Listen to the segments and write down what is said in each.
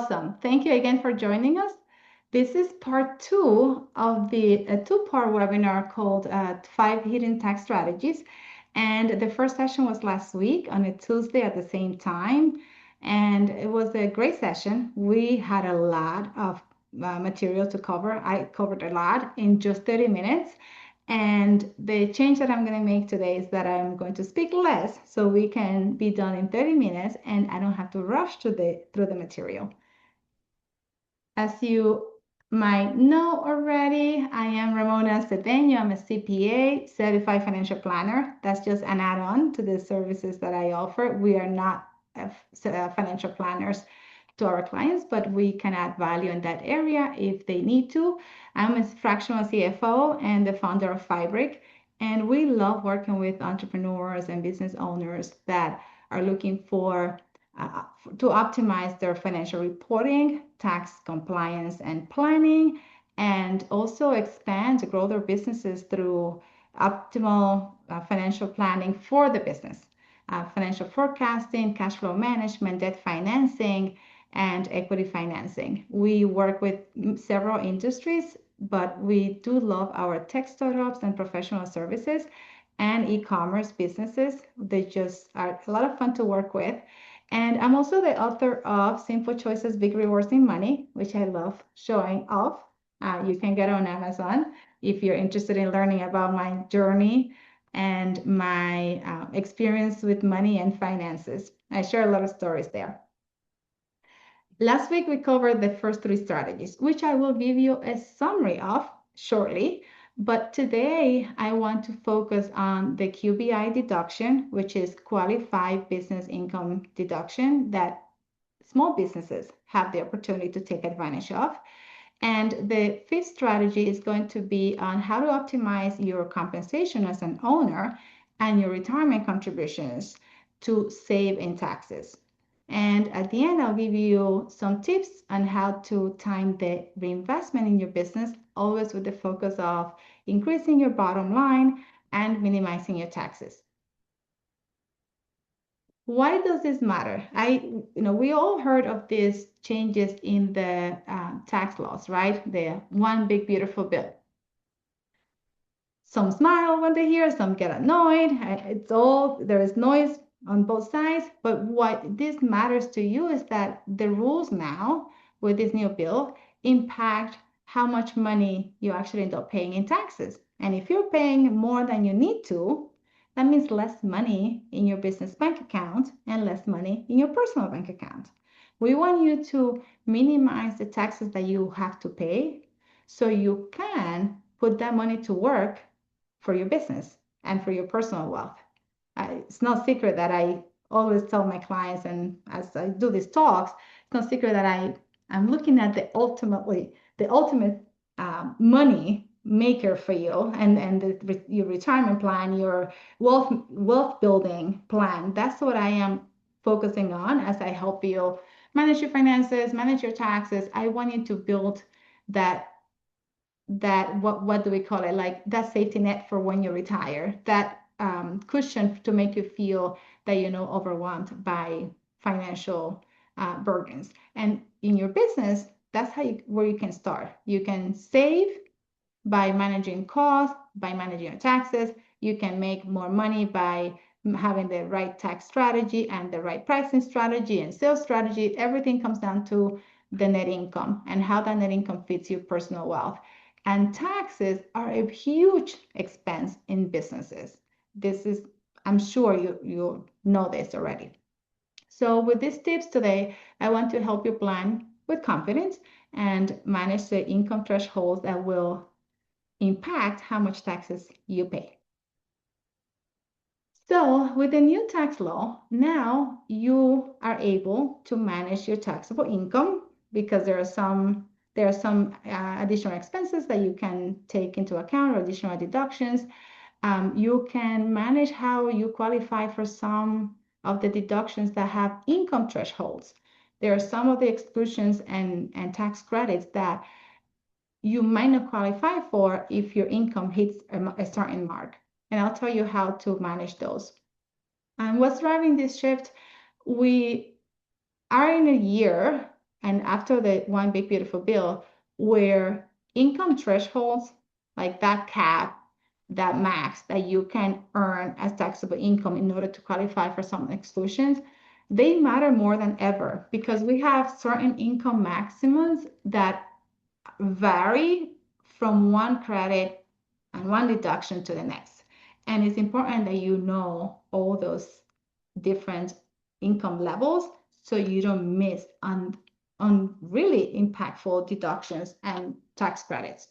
Awesome. Thank you again for joining us. This is part two of the two-part webinar called 5 Hidden Tax Strategies. And the first session was last week on a Tuesday at the same time. And it was a great session. We had a lot of material to cover. I covered a lot in just 30 minutes. And the change that I'm going to make today is that I'm going to speak less so we can be done in 30 minutes and I don't have to rush through the material. As you might know already, I am Ramona. I'm a CPA, Certified Financial Planner. That's just an add-on to the services that I offer. We are not financial planners to our clients, but we can add value in that area if they need to. I'm a fractional CFO and the founder of Fibrick, and we love working with entrepreneurs and business owners that are looking to optimize their financial reporting, tax compliance and planning, and also expand to grow their businesses through optimal financial planning for the business, financial forecasting, cash flow management, debt financing, and equity financing. We work with several industries, but we do love our tech startups and professional services and e-commerce businesses. They just are a lot of fun to work with. And I'm also the author of Simple Choices, Big Rewards in Money, which I love showing off. You can get it on Amazon if you're interested in learning about my journey and my experience with money and finances. I share a lot of stories there. Last week, we covered the first 3 strategies, which I will give you a summary of shortly. But today, I want to focus on the QBI deduction, which is qualified business income deduction that small businesses have the opportunity to take advantage of. And the 5th strategy is going to be on how to optimize your compensation as an owner and your retirement contributions to save in taxes. And at the end, I'll give you some tips on how to time the reinvestment in your business, always with the focus of increasing your bottom line and minimizing your taxes. Why does this matter? We all heard of these changes in the tax laws, right? The one big beautiful bill. Some smile when they hear, some get annoyed. There is noise on both sides, but what this matters to you is that the rules now with this new bill impact how much money you actually end up paying in taxes. And if you're paying more than you need to, that means less money in your business bank account and less money in your personal bank account. We want you to minimize the taxes that you have to pay so you can put that money to work for your business and for your personal wealth. It's no secret that I always tell my clients, and as I do these talks, it's no secret that I'm looking at the ultimate money maker for you, and your retirement plan, your wealth building plan. That's what I am focusing on as I help you manage your finances, manage your taxes. I want you to build that what do we call it, like that safety net for when you retire, that cushion to make you feel that you're not overwhelmed by financial burdens. And in your business, that's where you can start. You can save by managing costs, by managing your taxes. You can make more money by having the right tax strategy and the right pricing strategy and sales strategy. Everything comes down to the net income and how that net income fits your personal wealth. And taxes are a huge expense in businesses. I'm sure you know this already. So with these tips today, I want to help you plan with confidence and manage the income thresholds that will impact how much taxes you pay. So with the new tax law, now you are able to manage your taxable income because there are some additional expenses that you can take into account, or additional deductions. You can manage how you qualify for some of the deductions that have income thresholds. There are some of the exclusions and tax credits that you might not qualify for if your income hits a certain mark. And I'll tell you how to manage those. And what's driving this shift? We are in a year and after the one big beautiful bill, where income thresholds, like that cap, that max that you can earn as taxable income in order to qualify for some exclusions, they matter more than ever because we have certain income maximums that vary from one credit and one deduction to the next. And it's important that you know all those different income levels so you don't miss on really impactful deductions and tax credits.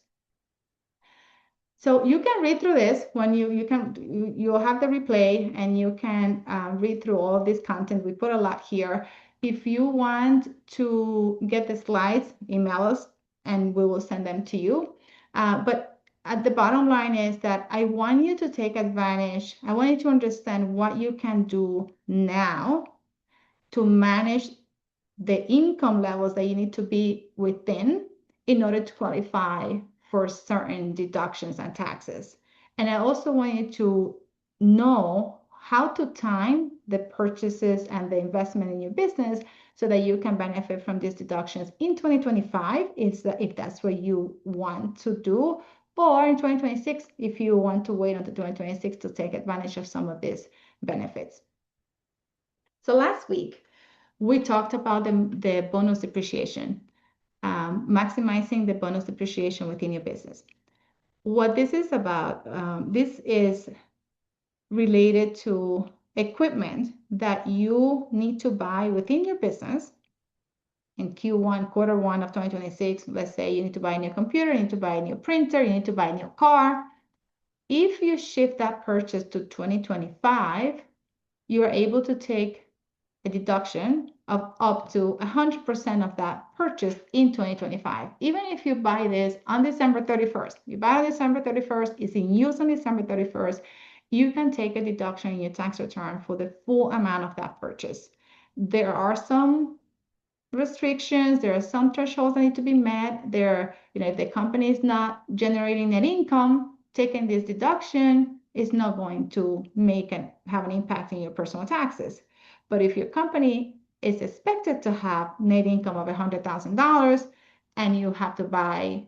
So you can read through this when you'll have the replay and you can read through all of this content. We put a lot here. If you want to get the slides, email us and we will send them to you. But at the bottom line is that I want you to take advantage. I want you to understand what you can do now to manage the income levels that you need to be within in order to qualify for certain deductions and taxes. And I also want you to know how to time the purchases and the investment in your business so that you can benefit from these deductions in 2025 if that's what you want to do, or in 2026 if you want to wait until 2026 to take advantage of some of these benefits. So last week, we talked about the bonus depreciation, maximizing the bonus depreciation within your business. What this is about, this is related to equipment that you need to buy within your business in Q1, quarter one of 2026. Let's say you need to buy a new computer, you need to buy a new printer, you need to buy a new car. If you shift that purchase to 2025, you are able to take a deduction of up to 100% of that purchase in 2025. Even if you buy this on December 31st, you buy on December 31st, it's in use on December 31st, you can take a deduction in your tax return for the full amount of that purchase. There are some restrictions, there are some thresholds that need to be met. If the company is not generating net income, taking this deduction is not going to have an impact in your personal taxes. But if your company is expected to have net income of $100,000 and you have to buy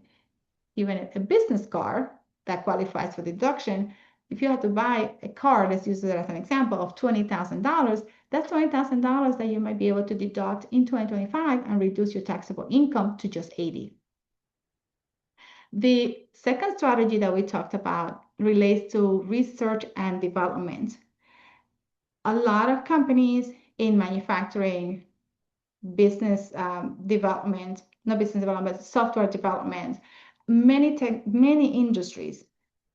even a business car that qualifies for deduction, if you have to buy a car, let's use it as an example, of $20,000, that's $20,000 that you might be able to deduct in 2025 and reduce your taxable income to just 80. The second strategy that we talked about relates to research and development. A lot of companies in manufacturing, business development, not business development, software development, many industries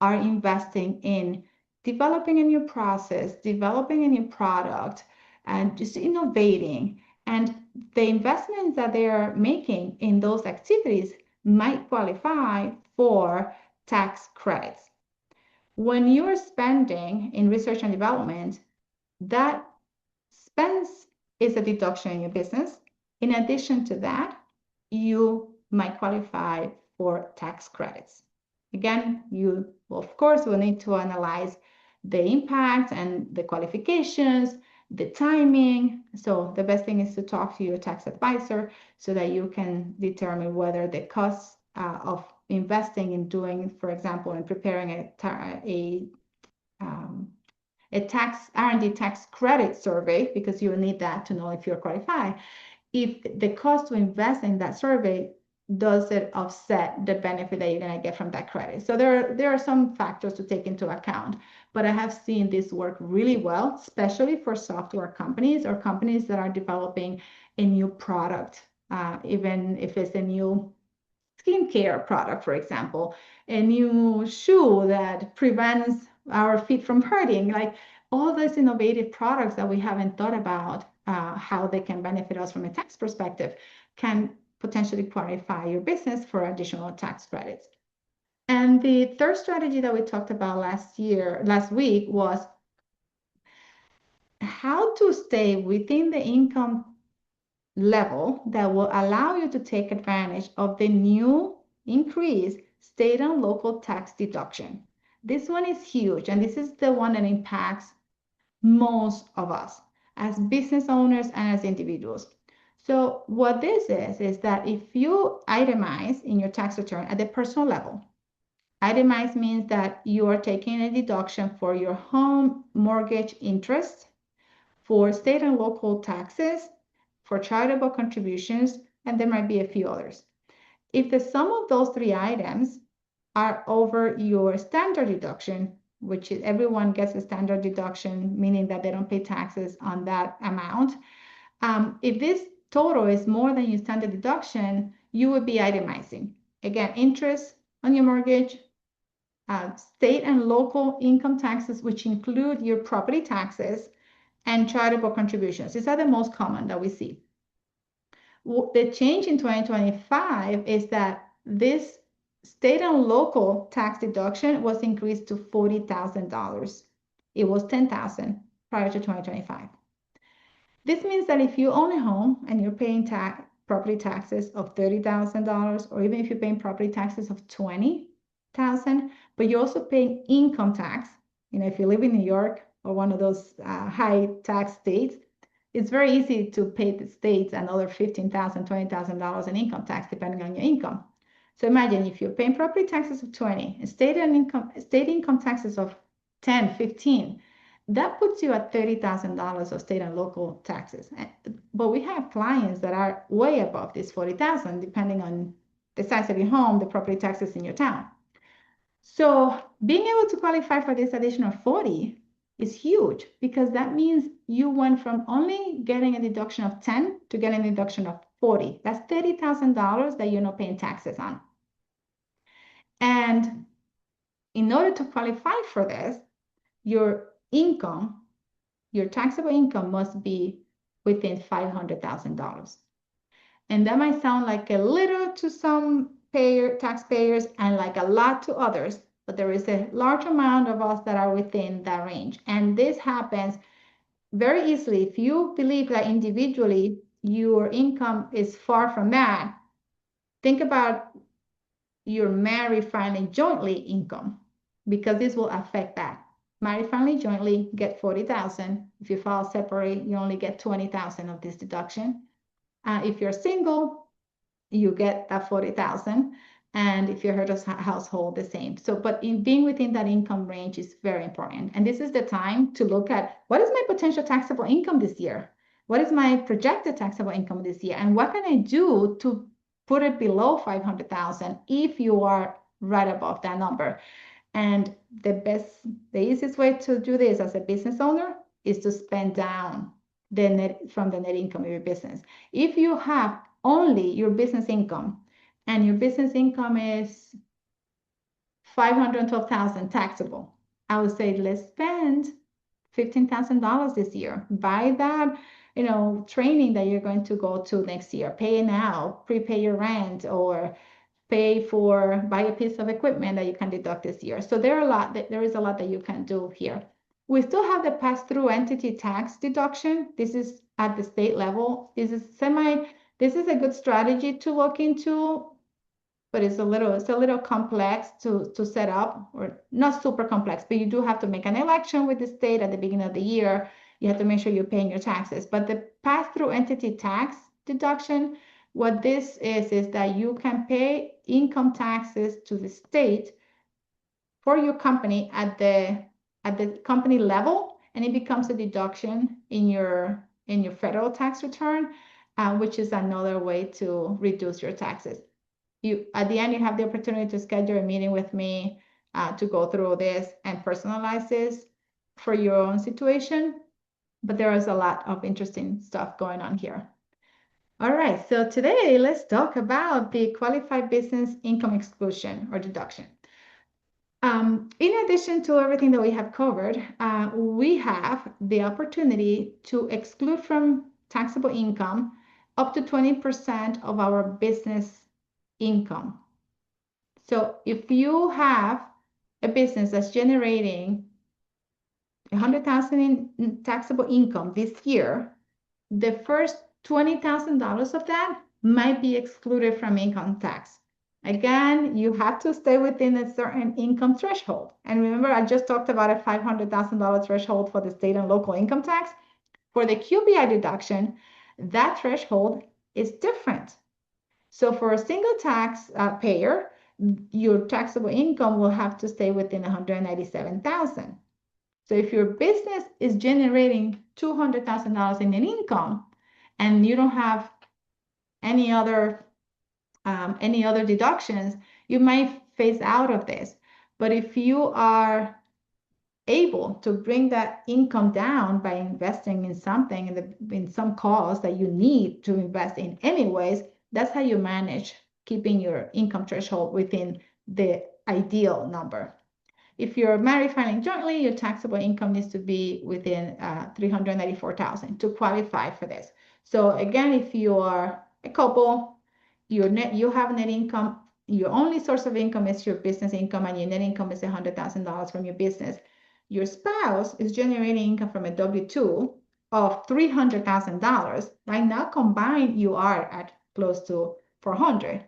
are investing in developing a new process, developing a new product, and just innovating. And the investments that they are making in those activities might qualify for tax credits. When you are spending in research and development, that expense is a deduction in your business. In addition to that, you might qualify for tax credits. Again, you, of course, will need to analyze the impact and the qualifications, the timing. So the best thing is to talk to your tax advisor so that you can determine whether the costs of investing in doing, for example, in preparing a tax R&D tax credit survey, because you will need that to know if you're qualified. If the cost to invest in that survey, does it offset the benefit that you're going to get from that credit? So there are some factors to take into account, but I have seen this work really well, especially for software companies or companies that are developing a new product, even if it's a new skincare product, for example, a new shoe that prevents our feet from hurting, like all those innovative products that we haven't thought about how they can benefit us from a tax perspective can potentially qualify your business for additional tax credits. And the third strategy that we talked about last week was how to stay within the income level that will allow you to take advantage of the new increased state and local tax deduction. This one is huge, and this is the one that impacts most of us as business owners and as individuals. So what this is that if you itemize in your tax return at the personal level, itemize means that you are taking a deduction for your home mortgage interest, for state and local taxes, for charitable contributions, and there might be a few others. If the sum of those three items are over your standard deduction, which is everyone gets a standard deduction, meaning that they don't pay taxes on that amount. If this total is more than your standard deduction, you would be itemizing. Again, interest on your mortgage, state and local income taxes, which include your property taxes, and charitable contributions. These are the most common that we see. The change in 2025 is that this state and local tax deduction was increased to $40,000. It was $10,000 prior to 2025. This means that if you own a home and you're paying property taxes of $30,000, or even if you're paying property taxes of $20,000, but you're also paying income tax, if you live in New York or one of those high tax states, it's very easy to pay the states another $15,000, $20,000 in income tax, depending on your income. So imagine if you're paying property taxes of 20 and state income taxes of 10, 15, that puts you at $30,000 of state and local taxes. But we have clients that are way above this 40,000, depending on the size of your home, the property taxes in your town. So being able to qualify for this additional 40 is huge, because that means you went from only getting a deduction of 10 to getting a deduction of 40. That's $30,000 that you're not paying taxes on. And in order to qualify for this, your income, your taxable income must be within $500,000. And that might sound like a little to some taxpayers and like a lot to others, but there is a large amount of us that are within that range. And this happens very easily. If you believe that individually your income is far from that, think about your married filing jointly income, because this will affect that. Married filing jointly get 40,000. If you file separate, you only get 20,000 of this deduction. If you're single, you get that 40,000. And if you're head of household, the same. So, but in being within that income range is very important. And this is the time to look at, what is my potential taxable income this year? What is my projected taxable income this year? And what can I do to put it below 500,000 if you are right above that number? And the easiest way to do this as a business owner is to spend down from the net income of your business. If you have only your business income, and your business income is $512,000 taxable, I would say let's spend $15,000 this year. Buy that, training that you're going to go to next year. Pay now, prepay your rent, or buy a piece of equipment that you can deduct this year. So there is a lot that you can do here. We still have the pass-through entity tax deduction. This is at the state level. This is a good strategy to look into, but it's a little complex to set up, or not super complex, but you do have to make an election with the state at the beginning of the year. You have to make sure you're paying your taxes. But the pass-through entity tax deduction, what this is that you can pay income taxes to the state for your company at the company level, and it becomes a deduction in your federal tax return, which is another way to reduce your taxes. At the end, you have the opportunity to schedule a meeting with me to go through this and personalize this for your own situation. But there is a lot of interesting stuff going on here. All right, so today let's talk about the qualified business income exclusion or deduction. In addition to everything that we have covered, we have the opportunity to exclude from taxable income up to 20% of our business income. So if you have a business that's generating 100,000 in taxable income this year, the first $20,000 of that might be excluded from income tax. Again, you have to stay within a certain income threshold. And remember, I just talked about a $500,000 threshold for the state and local income tax. For the QBI deduction, that threshold is different. So for a single tax payer, your taxable income will have to stay within 197,000. So if your business is generating $200,000 in an income and you don't have any other deductions, you might phase out of this. But if you are able to bring that income down by investing in something in some cause that you need to invest in anyways, that's how you manage keeping your income threshold within the ideal number. If you're married filing jointly, your taxable income needs to be within 394,000 to qualify for this. So again, if you are a couple, you have net income, your only source of income is your business income, and your net income is $100,000 from your business. Your spouse is generating income from a W-2 of $300,000. Right now, combined, you are at close to 400.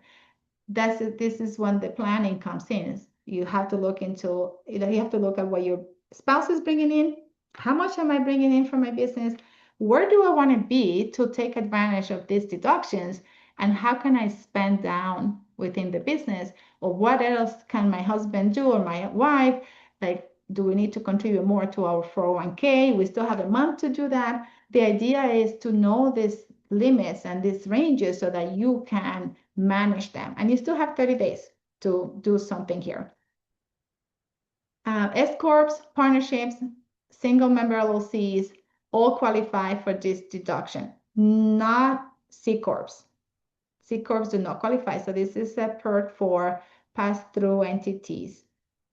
This is when the planning comes in. You have to look into, you have to look at what your spouse is bringing in. How much am I bringing in from my business? Where do I want to be to take advantage of these deductions? And how can I spend down within the business? Or what else can my husband do or my wife? Like, do we need to contribute more to our 401k? We still have a month to do that. The idea is to know these limits and these ranges so that you can manage them. And you still have 30 days to do something here. S Corps, partnerships, single member LLCs, all qualify for this deduction, not C Corps. C Corps do not qualify. So this is a perk for pass-through entities,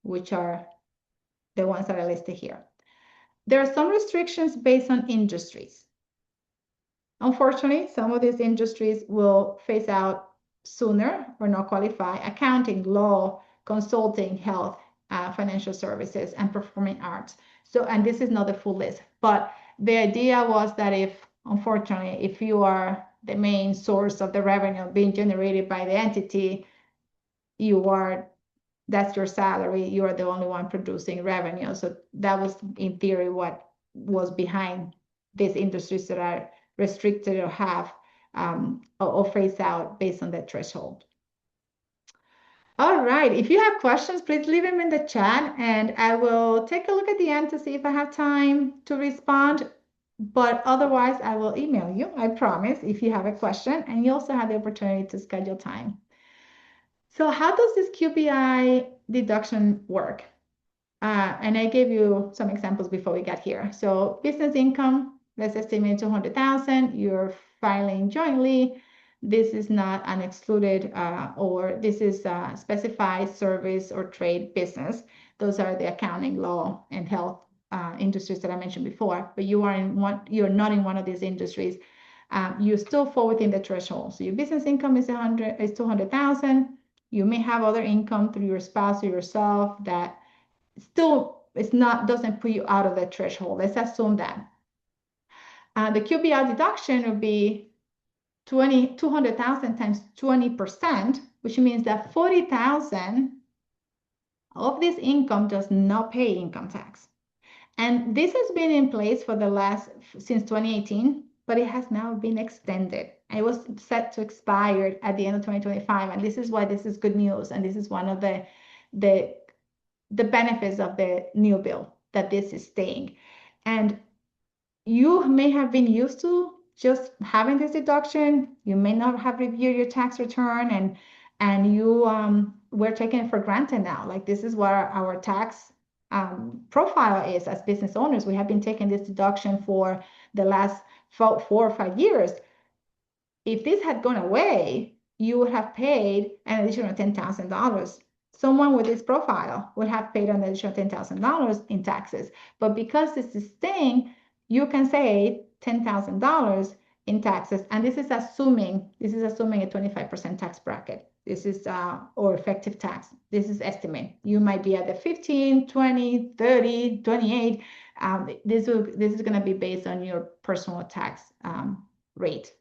which are the ones that are listed here. There are some restrictions based on industries. Unfortunately, some of these industries will phase out sooner or not qualify: accounting, law, consulting, health, financial services, and performing arts. So, and this is not the full list, but the idea was that unfortunately, if you are the main source of the revenue being generated by the entity, that's your salary, you are the only one producing revenue. So that was in theory what was behind these industries that are restricted or have or phase out based on that threshold. All right, if you have questions, please leave them in the chat and I will take a look at the end to see if I have time to respond. But otherwise, I will email you, I promise, if you have a question, and you also have the opportunity to schedule time. So how does this QBI deduction work? And I gave you some examples before we got here. So business income, let's estimate 200,000. You're filing jointly. This is not an excluded or this is a specified service or trade business. Those are the accounting, law, and health industries that I mentioned before. But you're not in one of these industries. You still fall within the threshold. So your business income is 200,000. You may have other income through your spouse or yourself that still doesn't put you out of the threshold. Let's assume that. The QBR deduction would be 200,000 times 20%, which means that 40,000 of this income does not pay income tax. And this has been in place since 2018, but it has now been extended. It was set to expire at the end of 2025, and this is why this is good news, and this is one of the benefits of the new bill, that this is staying. And you may have been used to just having this deduction. You may not have reviewed your tax return, and you we're taking it for granted now. Like, this is what our tax profile is as business owners. We have been taking this deduction for the last 4 or 5 years. If this had gone away, you would have paid an additional $10,000. Someone with this profile would have paid an additional $10,000 in taxes. But because this is staying, you can save $10,000 in taxes. And this is assuming a 25% tax bracket. This is or effective tax. This is estimate. You might be at the 15, 20, 30, 28. This is going to be based on your personal tax rate.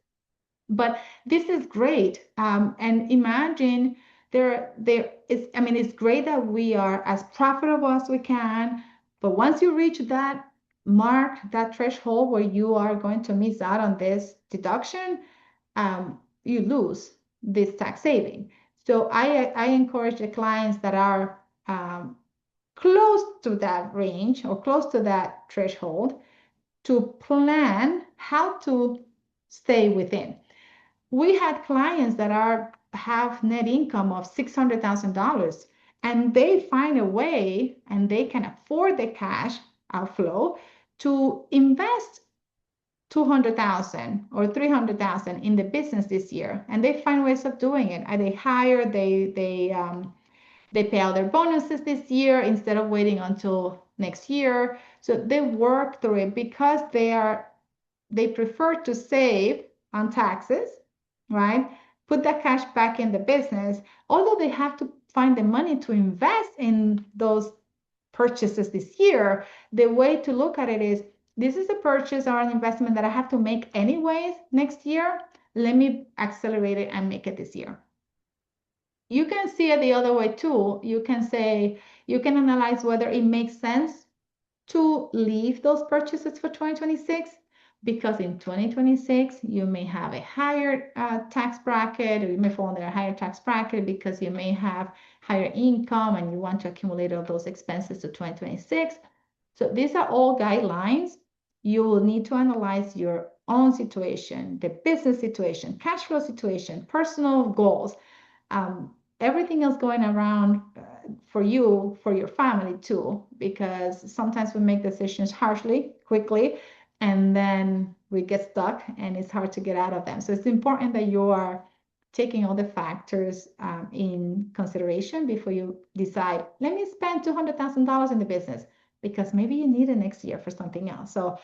But this is great. And imagine it's great that we are as profitable as we can. But once you reach that mark that threshold where you are going to miss out on this deduction, you lose this tax saving. So I encourage the clients that are close to that range or close to that threshold to plan how to stay within. We had clients that have net income of $600,000, and they find a way and they can afford the cash outflow to invest 200,000 or 300,000 in the business this year, and they find ways of doing it. And they hire, they pay out their bonuses this year instead of waiting until next year. So they work through it because they prefer to save on taxes, right? Put that cash back in the business, although they have to find the money to invest in those purchases this year. The way to look at it is, this is a purchase or an investment that I have to make anyways next year. Let me accelerate it and make it this year. You can see it the other way too. You can say, you can analyze whether it makes sense to leave those purchases for 2026, because in 2026 you may have a higher tax bracket, or you may fall under a higher tax bracket because you may have higher income and you want to accumulate all those expenses to 2026. So these are all guidelines. You will need to analyze your own situation, the business situation, cash flow situation, personal goals, everything else going around for you, for your family too, because sometimes we make decisions harshly, quickly, and then we get stuck and it's hard to get out of them. So it's important that you are taking all the factors in consideration before you decide, let me spend $200,000 in the business, because maybe you need it next year for something else. So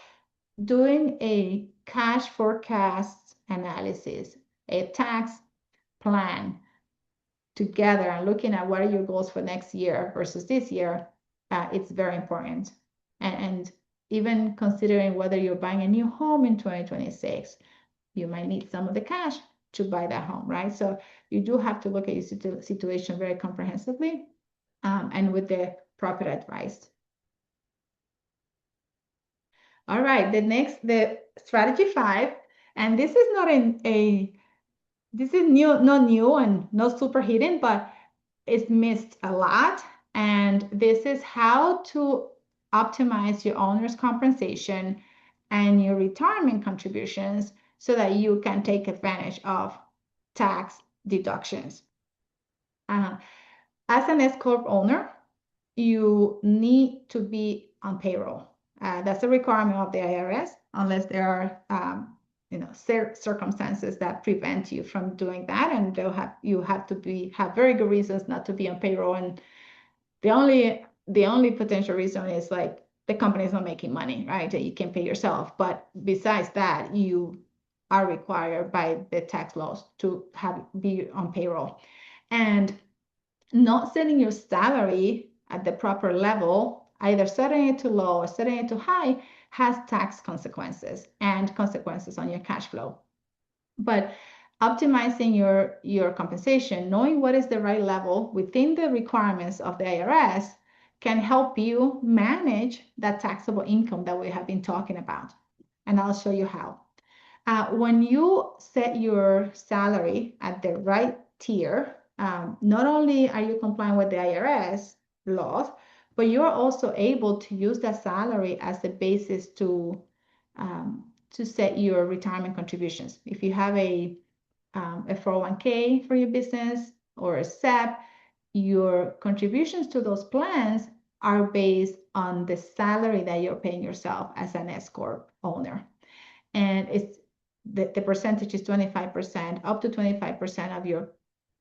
doing a cash forecast analysis, a tax plan together, and looking at what are your goals for next year versus this year, it's very important. And even considering whether you're buying a new home in 2026, you might need some of the cash to buy that home, right? So you do have to look at your situation very comprehensively and with the proper advice. All right, the strategy 5, and this is not this is not new and not super hidden, but it's missed a lot. And this is how to optimize your owner's compensation and your retirement contributions so that you can take advantage of tax deductions. As an S Corp owner, you need to be on payroll. That's a requirement of the IRS, unless there are circumstances that prevent you from doing that, and you have to have very good reasons not to be on payroll. And the only potential reason is like the company is not making money, right? That you can pay yourself. But besides that, you are required by the tax laws to be on payroll. And not setting your salary at the proper level, either setting it too low or setting it too high, has tax consequences and consequences on your cash flow. But optimizing your compensation, knowing what is the right level within the requirements of the IRS, can help you manage that taxable income that we have been talking about. And I'll show you how. When you set your salary at the right tier, not only are you complying with the IRS laws, but you're also able to use that salary as the basis to set your retirement contributions. If you have a 401k for your business or a SEP, your contributions to those plans are based on the salary that you're paying yourself as an S Corp owner. And it's the percentage is 25%, up to 25% of your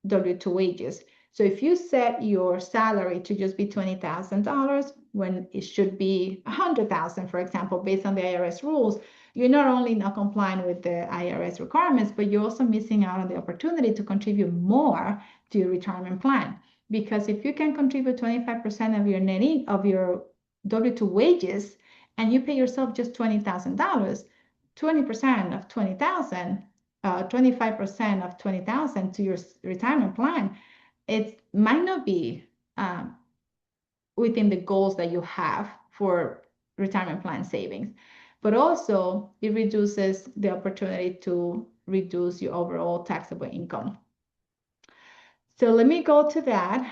W-2 wages. So if you set your salary to just be $20,000 when it should be $100,000, for example, based on the IRS rules, you're not only not complying with the IRS requirements, but you're also missing out on the opportunity to contribute more to your retirement plan. Because if you can contribute 25% of your W-2 wages, and you pay yourself just $20,000, 20% of 20,000, 25% of 20,000 to your retirement plan, it might not be within the goals that you have for retirement plan savings. But also, it reduces the opportunity to reduce your overall taxable income. So let me go to that.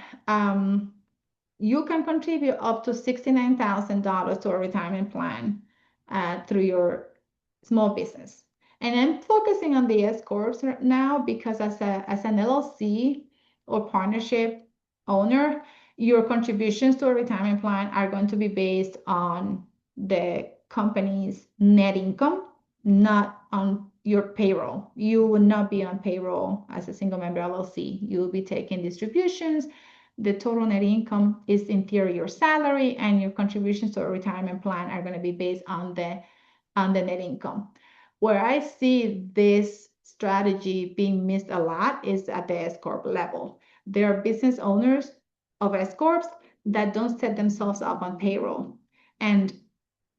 You can contribute up to $69,000 to a retirement plan through your small business. And I'm focusing on the S corps now because as an LLC or partnership owner, your contributions to a retirement plan are going to be based on the company's net income, not on your payroll. You will not be on payroll as a single member LLC. You will be taking distributions. The total net income is in theory your salary, and your contributions to a retirement plan are going to be based on the net income. Where I see this strategy being missed a lot is at the S corp level. There are business owners of S corps that don't set themselves up on payroll, and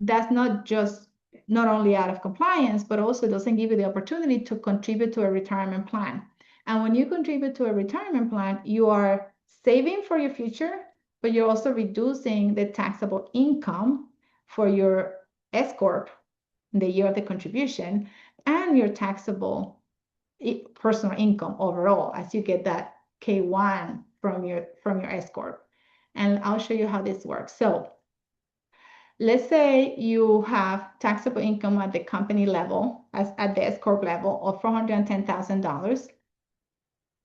that's not only out of compliance, but also doesn't give you the opportunity to contribute to a retirement plan. And when you contribute to a retirement plan, you are saving for your future, but you're also reducing the taxable income for your S corp in the year of the contribution and your taxable personal income overall as you get that K1 from your S corp. And I'll show you how this works. So let's say you have taxable income at the company level, as at the S corp level of $410,000.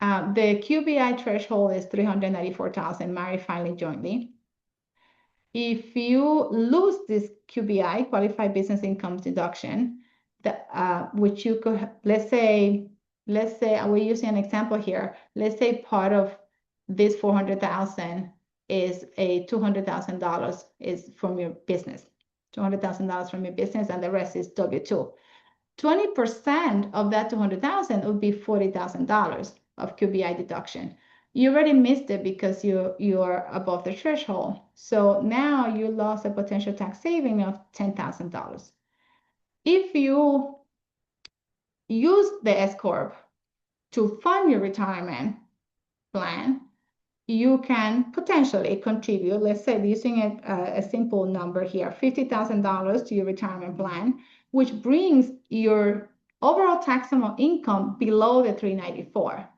The QBI threshold is $394,000 married, filing jointly. If you lose this QBI, qualified business income deduction, which you could, let's say we're using an example here. Let's say part of this 400,000 is a $200,000 is from your business, $200,000 from your business, and the rest is W-2. 20% of that 200,000 would be $40,000 of QBI deduction. You already missed it because you are above the threshold. So now you lost a potential tax saving of $10,000. If you use the S corp to fund your retirement plan, you can potentially contribute, let's say using a simple number here, $50,000 to your retirement plan, which brings your overall taxable income below the 394,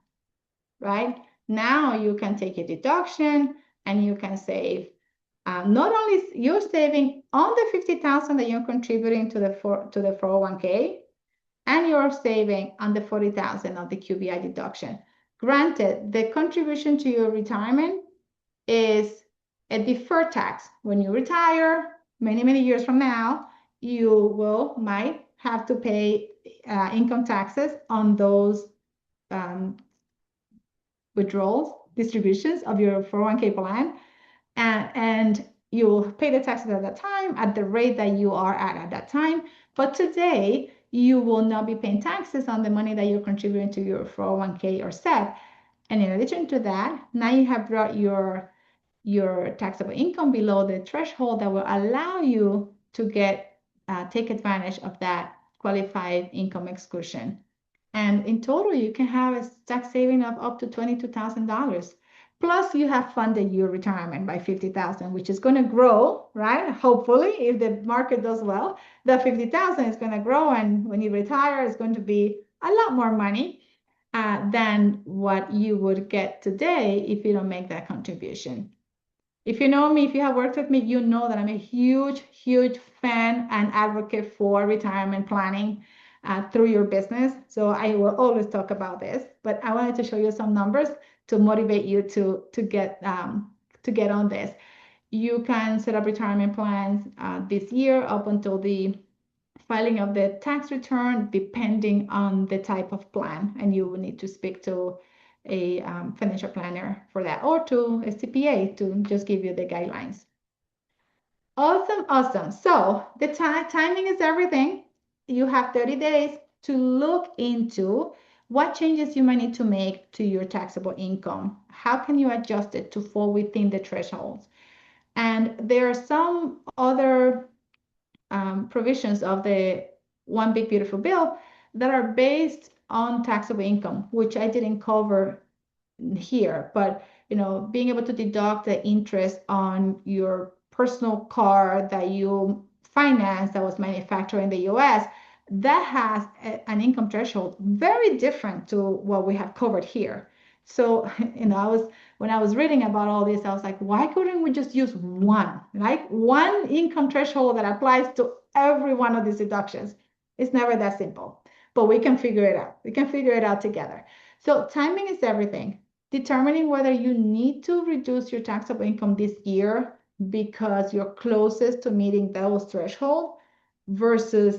right? Now you can take a deduction and you can save. Not only you're saving on the 50,000 that you're contributing to the 401k, and you're saving on the 40,000 of the QBI deduction. Granted, the contribution to your retirement is a deferred tax. When you retire, many years from now, you might have to pay income taxes on those withdrawals, distributions of your 401k plan, and you'll pay the taxes at that time at the rate that you are at that time. But today, you will not be paying taxes on the money that you're contributing to your 401k or SEP. And in addition to that, now you have brought your taxable income below the threshold that will allow you to take advantage of that qualified income exclusion. And in total, you can have a tax saving of up to $22,000. Plus, you have funded your retirement by $50,000, which is going to grow, right? Hopefully, if the market does well, the $50,000 is going to grow, and when you retire, it's going to be a lot more money than what you would get today if you don't make that contribution. If you know me, if you have worked with me, you know that I'm a huge fan and advocate for retirement planning through your business. So I will always talk about this, but I wanted to show you some numbers to motivate you to get on this. You can set up retirement plans this year up until the filing of the tax return, depending on the type of plan, and you will need to speak to a financial planner for that, or to a CPA to just give you the guidelines. Awesome. So the timing is everything. You have 30 days to look into what changes you might need to make to your taxable income. How can you adjust it to fall within the thresholds? And there are some other provisions of the One Big Beautiful Bill that are based on taxable income, which I didn't cover here, but being able to deduct the interest on your personal car that you financed, that was manufactured in the US, that has an income threshold very different to what we have covered here. So, when I was reading about all this, I was like, why couldn't we just use one, like one income threshold that applies to every one of these deductions? It's never that simple, but we can figure it out. We can figure it out together. So timing is everything. Determining whether you need to reduce your taxable income this year because you're closest to meeting those thresholds versus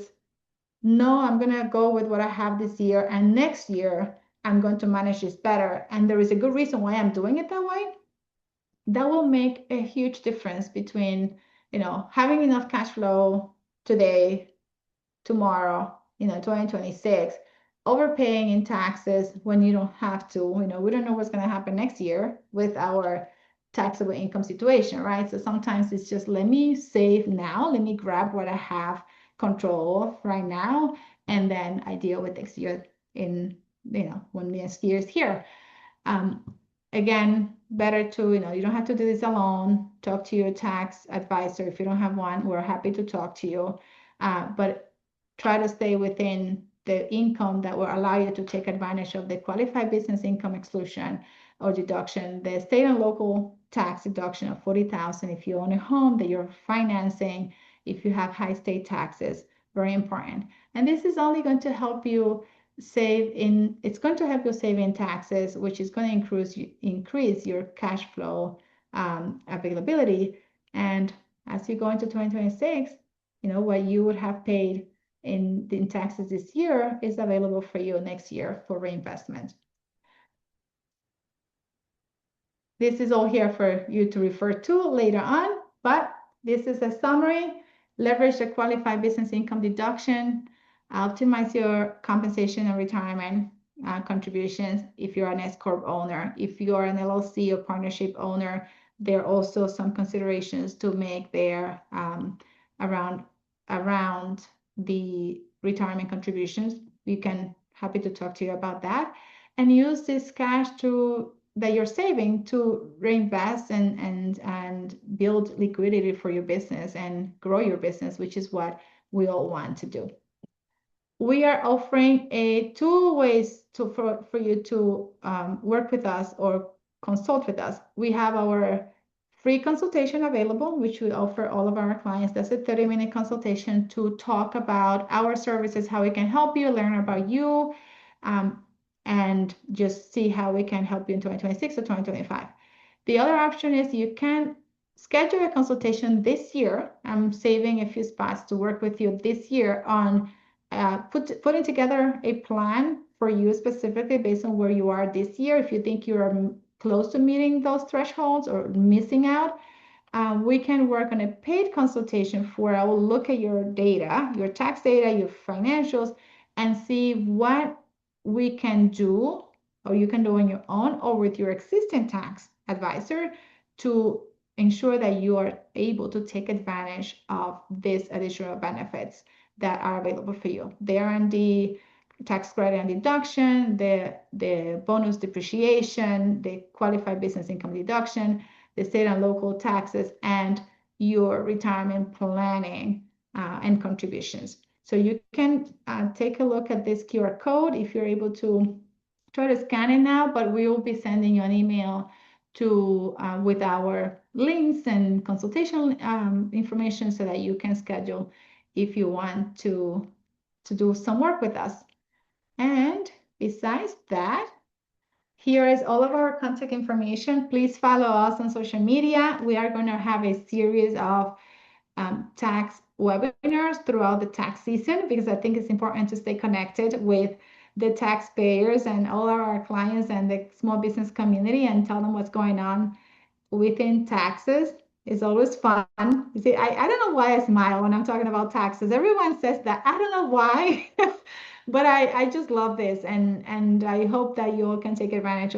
no, I'm going to go with what I have this year, and next year I'm going to manage this better. And there is a good reason why I'm doing it that way. That will make a huge difference between, having enough cash flow today, tomorrow, 2026, overpaying in taxes when you don't have to. We don't know what's going to happen next year with our taxable income situation, right? So sometimes it's just let me save now, let me grab what I have control of right now, and then I deal with next year in, when next year is here. Um, Again, better to, you don't have to do this alone. Talk to your tax advisor. If you don't have one, we're happy to talk to you. But try to stay within the income that will allow you to take advantage of the qualified business income exclusion or deduction, the state and local tax deduction of 40,000 if you own a home that you're financing, if you have high state taxes, very important. And this is only going to help you it's going to help you save in taxes, which is going to increase your cash flow availability. And as you go into 2026, what you would have paid in taxes this year is available for you next year for reinvestment. This is all here for you to refer to later on, but this is a summary. Leverage the qualified business income deduction, optimize your compensation and retirement contributions if you're an S Corp owner. If you are an LLC or partnership owner, there are also some considerations to make there around the retirement contributions. We can happy to talk to you about that, and use this cash that you're saving to reinvest and build liquidity for your business and grow your business, which is what we all want to do. We are offering two ways for you to work with us or consult with us. We have our free consultation available, which we offer all of our clients. That's a 30-minute consultation to talk about our services, how we can help you, learn about you, and just see how we can help you in 2026 or 2025. The other option is you can schedule a consultation this year. I'm saving a few spots to work with you this year on putting together a plan for you specifically based on where you are this year. If you think you are close to meeting those thresholds or missing out, we can work on a paid consultation where I will look at your data, your tax data, your financials, and see what we can do, or you can do on your own or with your existing tax advisor to ensure that you are able to take advantage of these additional benefits that are available for you. The R&D tax credit and deduction, the bonus depreciation, the qualified business income deduction, the state and local taxes, and your retirement planning and contributions. So you can take a look at this QR code if you're able to try to scan it now, but we will be sending you an email with our links and consultation information so that you can schedule if you want to do some work with us. And besides that, here is all of our contact information. Please follow us on social media. We are going to have a series of tax webinars throughout the tax season because I think it's important to stay connected with the taxpayers and all of our clients and the small business community and tell them what's going on within taxes. It's always fun. You see, I don't know why I smile when I'm talking about taxes. Everyone says that. I don't know why, but I just love this, and I hope that you all can take advantage of